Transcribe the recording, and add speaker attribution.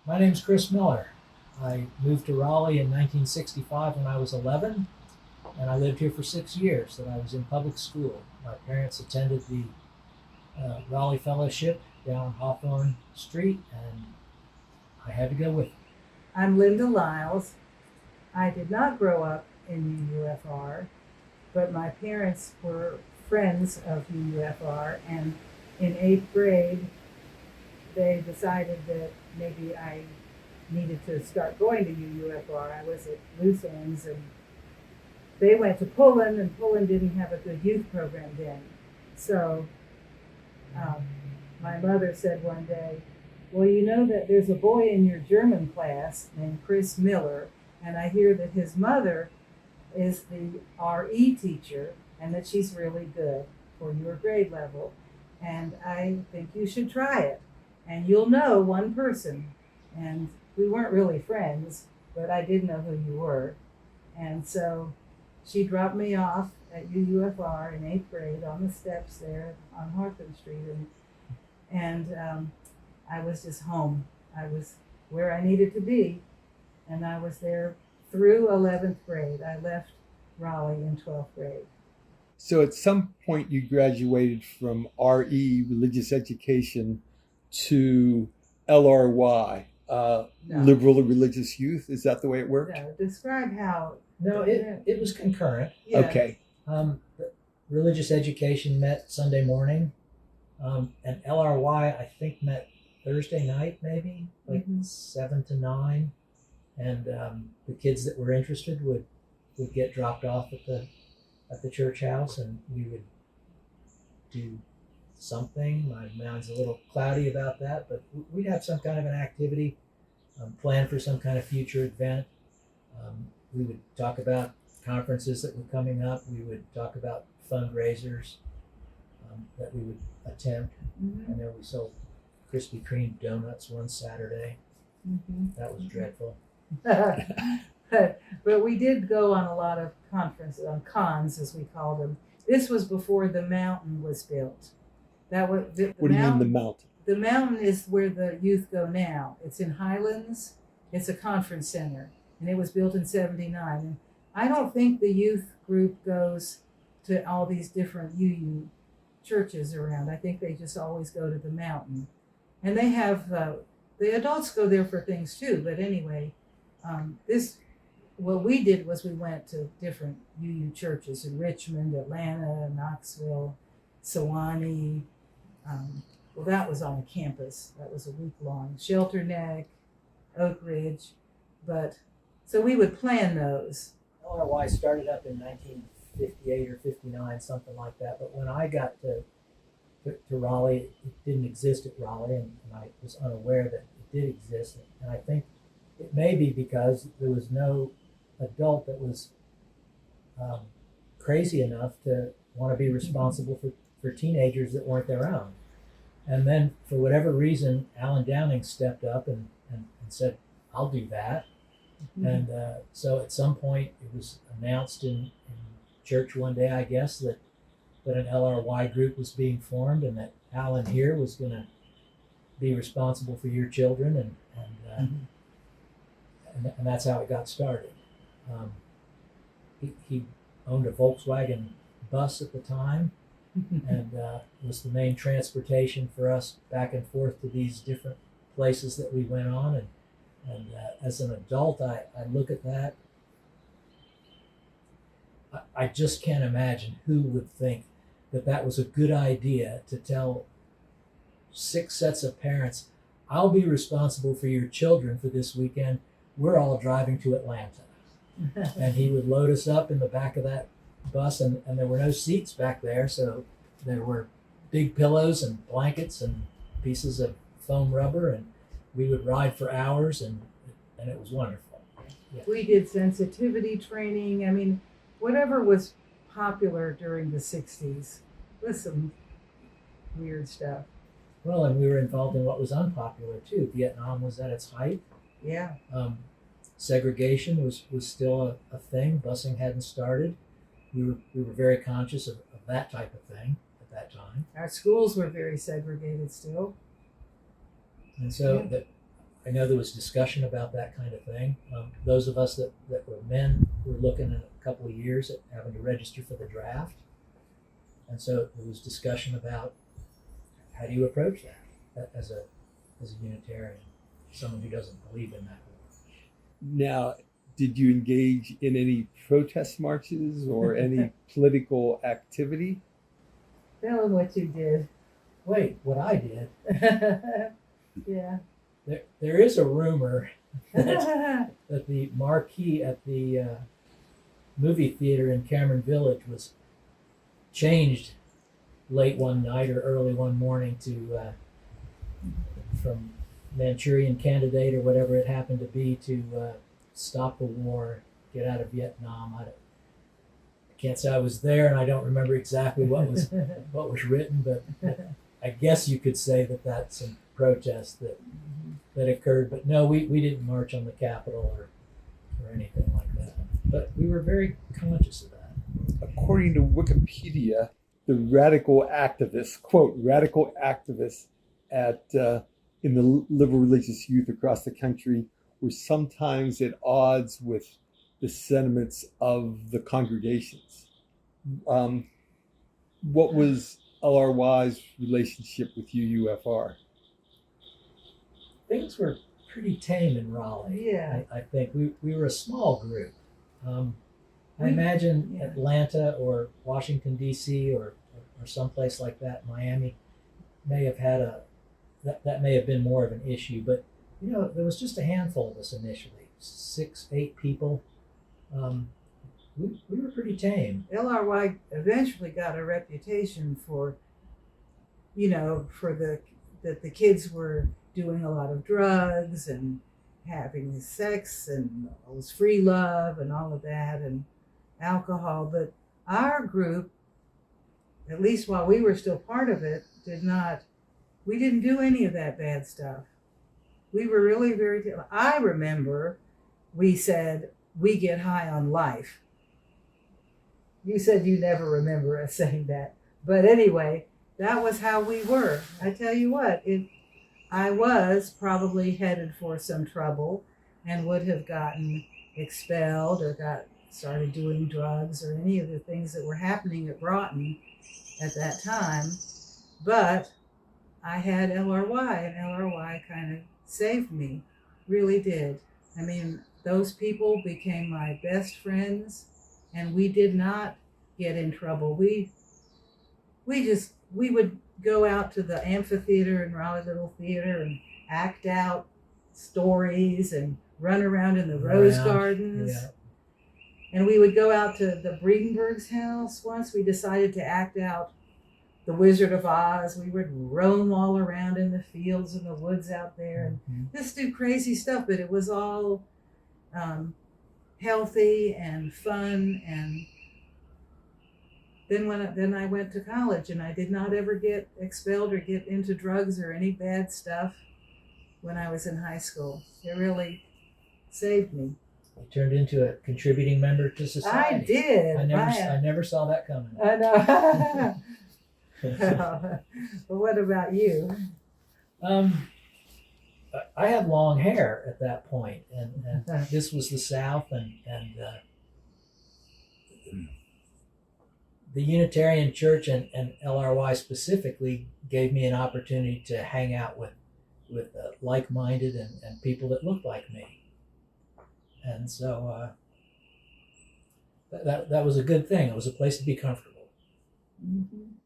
Speaker 1: My name's Chris Miller. I moved to Raleigh in 1965 when I was 11, and I lived here for 6 years. That I was in public school. My parents attended the Raleigh Fellowship down Hawthorne Street, and I had to go with them.
Speaker 2: I'm Linda Liles. I did not grow up in UUFR, but my parents were friends of UUFR, and in eighth grade, they decided that maybe I needed to start going to UUFR. I was at Lutherans, and they went to Poland, and Poland didn't have a good youth program then. So um, my mother said one day, well, you know that there's a boy in your German class named Chris Miller, and I hear that his mother is the RE teacher and that she's really good for your grade level. And I think you should try it. And you'll know one person. And we weren't really friends, but I did know who you were. And so she dropped me off at UUFR in eighth grade on the steps there on Hawthorne Street. And I was just home. I was where I needed to be. And I was there through 11th grade. I left Raleigh in 12th grade.
Speaker 3: So at some point you graduated from RE, religious education, to LRY,
Speaker 2: No.
Speaker 3: liberal religious youth. Is that the way it worked?
Speaker 2: No, describe how.
Speaker 1: No, it was concurrent.
Speaker 2: Yeah.
Speaker 3: Okay.
Speaker 1: Religious education met Sunday morning, and LRY I think met Thursday night, maybe like 7 to 9, and the kids that were interested would get dropped off at the church house, and we would do something. My mind's a little cloudy about that, but we'd have some kind of an activity, plan for some kind of future event. We would talk about conferences that were coming up. We would talk about fundraisers that we would attempt.
Speaker 2: Mm-hmm.
Speaker 1: I know we sold Krispy Kreme donuts one Saturday.
Speaker 2: Mm-hmm.
Speaker 1: That was dreadful.
Speaker 2: But we did go on a lot of conferences, on cons as we called them. This was before the mountain was built. That was the
Speaker 3: What do you mean the
Speaker 2: mountain.
Speaker 3: mountain?
Speaker 2: The mountain is where the youth go now. It's in Highlands. It's a conference center, and it was built in '79. And I don't think the youth group goes to all these different UU churches around. I think they just always go to the mountain, and they have the adults go there for things too. But anyway, what we did was we went to different UU churches in Richmond, Atlanta, Knoxville, Sewanee. Well, that was on campus. That was a week long. Shelter Neck, Oak Ridge, but so we would plan those.
Speaker 1: LRY started up in 1958 or 59, something like that. But when I got to Raleigh, it didn't exist at Raleigh, and I was unaware that it did exist. And I think it may be because there was no adult that was crazy enough to want to be responsible for teenagers that weren't their own. And then, for whatever reason, Alan Downing stepped up and said, I'll do that.
Speaker 2: Mm-hmm.
Speaker 1: And so at some point, it was announced in church one day, I guess, that an LRY group was being formed, and that Alan here was going to be responsible for your children, and that's how it got started. He owned a Volkswagen bus at the time, and was the main transportation for us back and forth to these different places that we went on. And as an adult, I look at that. I just can't imagine who would think that was a good idea to tell 6 sets of parents, I'll be responsible for your children for this weekend. We're all driving to Atlanta. And he would load us up in the back of that bus, and there were no seats back there, so there were big pillows and blankets and pieces of foam rubber, and we would ride for hours, and it was wonderful. Yeah.
Speaker 2: We did sensitivity training. I mean, whatever was popular during the 60s was some weird stuff.
Speaker 1: Well, and we were involved in what was unpopular too. Vietnam was at its height.
Speaker 2: Yeah.
Speaker 1: Segregation was still a thing. Busing hadn't started. We were very conscious of that type of thing at that time.
Speaker 2: Our schools were very segregated still.
Speaker 1: And so
Speaker 2: Yeah.
Speaker 1: that I know there was discussion about that kind of thing. Those of us that were men were looking in a couple of years at having to register for the draft. And so there was discussion about how do you approach that as a Unitarian, someone who doesn't believe in that.
Speaker 3: Now, did you engage in any protest marches or any political activity?
Speaker 2: Tell them what you did.
Speaker 1: Wait, what I did?
Speaker 2: Yeah.
Speaker 1: There is a rumor that the marquee at the movie theater in Cameron Village was changed late one night or early one morning to from Manchurian Candidate or whatever it happened to be to stop the war, get out of Vietnam. I can't say I was there, and I don't remember exactly what was written, but I guess you could say that that's some protest that occurred. But no, we didn't march on the Capitol or anything like that. But we were very conscious of that.
Speaker 3: According to Wikipedia, the radical activists, quote, radical activists at in the liberal religious youth across the country were sometimes at odds with the sentiments of the congregations. What was LRY's relationship with UUFR?
Speaker 1: Things were pretty tame in Raleigh.
Speaker 2: Yeah.
Speaker 1: I think we were a small group. I imagine
Speaker 2: yeah.
Speaker 1: Atlanta or Washington D.C. or someplace like that, Miami, may have had that may have been more of an issue. But there was just a handful of us initially, 6, 8 people. We were pretty tame.
Speaker 2: LRY eventually got a reputation for, that the kids were doing a lot of drugs and having sex and it was free love and all of that and alcohol. But our group, at least while we were still part of it, we didn't do any of that bad stuff. We were really I remember we said, we get high on life. You said you never remember us saying that. But anyway, that was how we were. I tell you what, I was probably headed for some trouble and would have gotten expelled or started doing drugs or any of the things that were happening at Broughton at that time. But I had LRY, and LRY kind of saved me, really did. I mean, those people became my best friends, and we did not get in trouble. We would go out to the amphitheater in Raleigh Little Theater and act out stories and run around in the rose gardens.
Speaker 1: Yeah.
Speaker 2: And we would go out to the Breedenberg's house once. We decided to act out The Wizard of Oz. We would roam all around in the fields and the woods out there and just do crazy stuff. But it was all healthy and fun. And then I went to college, and I did not ever get expelled or get into drugs or any bad stuff when I was in high school. It really saved me.
Speaker 1: You turned into a contributing member to society.
Speaker 2: I did.
Speaker 1: I never saw that coming.
Speaker 2: I know. Well, what about you?
Speaker 1: I had long hair at that point, and this was the South, and the Unitarian Church and LRY specifically gave me an opportunity to hang out with like-minded and people that looked like me. And so that was a good thing. It was a place to be comfortable.
Speaker 2: Mm-hmm.